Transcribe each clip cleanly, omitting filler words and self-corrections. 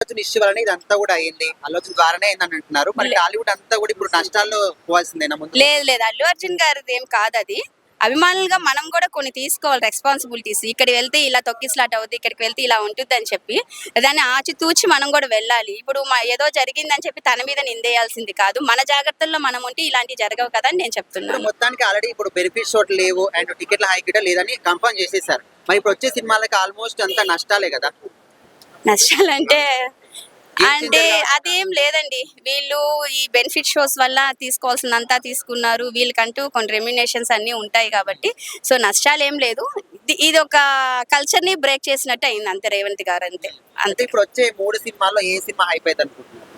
Arjun issue వలన ఇదంతా కూడా అయింది, అల్లు అర్జున్ ద్వారానే అయిందని అంటున్నారు. మరి టాలీవుడ్ అంతా కూడా ఇప్పుడు నష్టాల్లో పోవాల్సిందేనా ముందు? లేదు లేదు, అల్లు అర్జున్ గారిది ఏం కాదు అది. అభిమానులుగా మనం కూడా కొన్ని తీసుకోవాలి రెస్పాన్సిబిలిటీస్. ఇక్కడికి వెళ్తే ఇలా తొక్కిస్లాట్ అవుద్ది, ఇక్కడికి వెళ్తే ఇలా ఉంటుంది అని చెప్పి దాన్ని ఆచితూచి మనం కూడా వెళ్ళాలి. ఇప్పుడు ఏదో జరిగిందని చెప్పి తన మీద నిందేయాల్సింది కాదు. మన జాగ్రత్తల్లో మనం ఉంటే ఇలాంటివి జరగవు కదా అని నేను ఇప్పుడు చెప్తున్నాను. మొత్తానికి ఆల్రెడీ ఇప్పుడు బెనిఫిట్ షోట్లు లేవు అండ్ టికెట్ల హైక్ కూడా లేదని కన్ఫర్మ్ చేసేసారు. మరి ఇప్పుడు వచ్చే సినిమాలకి ఆల్మోస్ట్ అంతా నష్టాలే కదా. నష్టాలంటే Game అంటే changer గా- అదేం లేదండి. వీళ్ళు ఈ బెనిఫిట్ షోస్ వల్ల తీసుకోవాల్సిందంతా తీసుకున్నారు. వీళ్ళకంటూ కొన్ని రెమ్యునేషన్స్ అన్నీ ఉంటాయి కాబట్టి సో నష్టాలు ఏం లేదు. ఇది ఒక కల్చర్ ని బ్రేక్ చేసినట్టు అయింది అంతే రేవంత్ గారు, అంతే అంటే అంతే. ఇప్పుడు వచ్చే 3 సినిమాల్లో ఏ సినిమా హైప్ అయితే అనుకుంటున్నారు?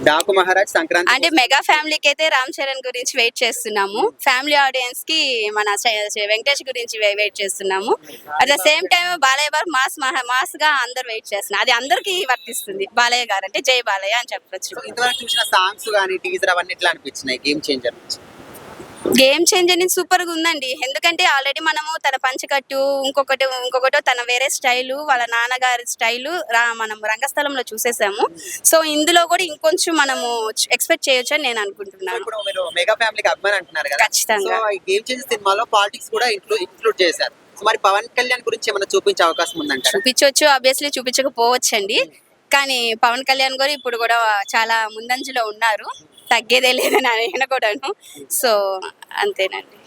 డాకు మహారాజ్, సంక్రాంతి అంటే మెగా ఫ్యామిలీకి అయితే రామ్ చరణ్ గురించి వెయిట్ చేస్తున్నాము. ఫ్యామిలీ ఆడియన్స్ కి మన వెంకటేష్ గురించి వెయిట్ చేస్తున్నాము. At the same time Balayya గారు మాస్ గా అందరు వెయిట్ చేస్తున్నారు. అది అందరికి వర్తిస్తుంది. బాలయ్య గారు అంటే జై బాలయ్య అని చెప్పొచ్చు. ఇంతవరకు చూసిన సాంగ్స్ కానీ టీజర్ అవన్నీ ఎట్లా అనిపించినాయి గేమ్ చేంజర్ నుంచి? గేమ్ చేంజర్ ని సూపర్ గా ఉందండి. ఎందుకంటే ఆల్రెడీ మనము తన పంచకట్టు ఇంకొకటో తన వేరే స్టైలు, వాళ్ళ నాన్నగారి స్టైలు మనం రంగస్థలంలో చూసేసాము. సో ఇందులో కూడా ఇంకొంచెం మనము ఎక్స్పెక్ట్ చేయొచ్చు అని నేను సో అనుకుంటున్నాను. ఇప్పుడు మీరు మెగా ఫ్యామిలీకి అభిమాని అంటున్నారు కదా. ఖచ్చితంగా. సో ఈ గేమ్ చేంజర్ సినిమాలో పాలిటిక్స్ కూడా ఇంక్లూడ్ చేశారు. సో మరి పవన్ కళ్యాణ్ గురించి ఏమైనా చూపించే అవకాశం ఉందంటారా? చూపించవచ్చు, ఆబ్వియస్లీ చూపించకపోవచ్చండి. కానీ పవన్ కళ్యాణ్ గారు ఇప్పుడు కూడా చాలా ముందంజలో ఉన్నారు. తగ్గేదే లేదని ఆయన కూడాను. సో అంతేనండి.